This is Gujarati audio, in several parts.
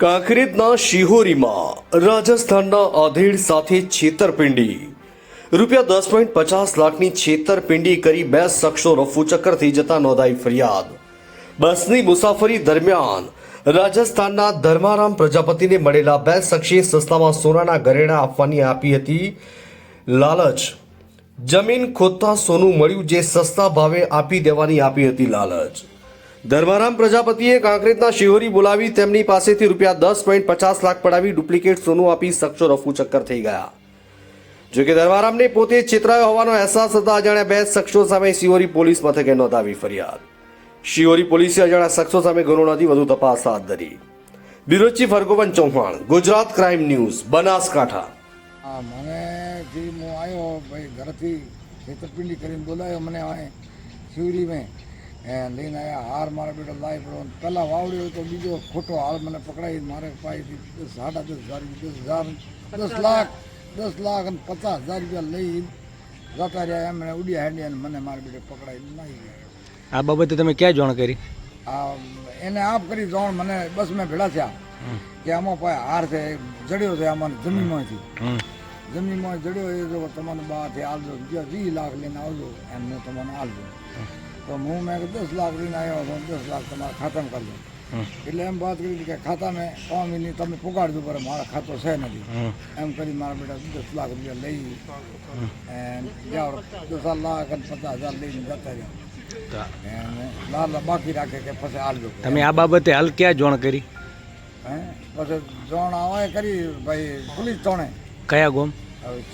કાંકરેજના શિહોરીમાં રાજસ્થાનના આધેડ સાથે છેતરપિંડી રૂપિયા 10.50 લાખની છેતરપિંડી કરી બે શખ્સો રફુચક્કર થઈ જતા નોંધાઈ ફરિયાદ। બસની મુસાફરી દરમિયાન રાજસ્થાનના ધર્મારામ પ્રજાપતિને મળેલા બે શખ્સે સસ્તામાં સોનાના ઘરેણાં આપવાની આપી હતી લાલચ। જમીન ખોદતા સોનું મળ્યું જે સસ્તા ભાવે આપી દેવાની આપી હતી લાલચ। ધર્મારામ પ્રજાપતિએ કાંકરેજના શિહોરી બોલાવી તેમની પાસેથી રૂપિયા 10.50 લાખ પડાવી ડુપ્લિકેટ સોનું આપી શખ્સો રફુચક્કર થઈ ગયા। જોકે ધર્મારામને પોતે છેતરાયો હોવાનો અહેસાસ થતા અજાણ્યા બે શખ્સો સામે શિહોરી પોલીસ મથકે નોંધાવી ફરિયાદ। શિહોરી પોલીસે અજાણ્યા શખ્સો સામે ગુનો નોંધી વધુ તપાસ હાથ ધરી। Bureau chief Hargovan Chauhan, Gujarat crime news, Banaskantha. મને જે હું આવ્યો ભાઈ ઘરથી છેતરપિંડી કરીને બોલાયો મને શિવરી મેં લઈને આવ્યા હાર મારા બેટો લાવી પડો પહેલાં વાવડ્યો તો બીજો ખોટો હાર મને પકડાવી મારે પાસેથી 10,500 10 લાખ અને 50,000 રૂપિયા લઈ જતા રહ્યા એમને ઉડ્યા હેંડ્યા અને મને મારા બેટે પકડાવી નાખી ગયા। આ બાબતે તમે ક્યાં જાણ કરી? એને આપ કરી જાણ મને બસ મેં ભેળા થયા કે આમાં પાસે હાર છે જડ્યો છે આમાં જમીનમાંથી જડ્યો એ જો તમને બહારથી આવજો 20 લાખ લઈને આવજો એમ હું તમને આવજો તો હું મેં 10 લાખ લઈને આવ્યો હતો 10 લાખ તમારા ખાતામાં કરજો એટલે એમ વાત કરી કે ખાતામાં 3 મહિને તમે પુગાડજો પર મારા ખાતો છે નથી એમ કરી મારા બેટા 10 લાખ રૂપિયા લઈ જાઓ 10 લાખ અને 50,000 લઈને જતા રહ્યા લાલ બાકી રાખે કે પછી આવજો। તમે આ બાબતે હાલ ક્યાં જાણ કરી? પછી જાણ આવે કરી ભાઈ પોલીસ થાણે કયા ગોમ?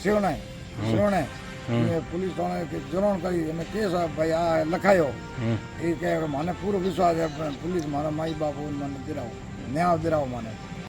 શિવણે પોલીસ થાણે જણ કરી અને કેસ ભાઈ આ લખાયો એ કે મને પૂરો વિશ્વાસ છે પોલીસ મારા માઈ બાપુ મને દિરાવો ન્યાય દિરાવો મને।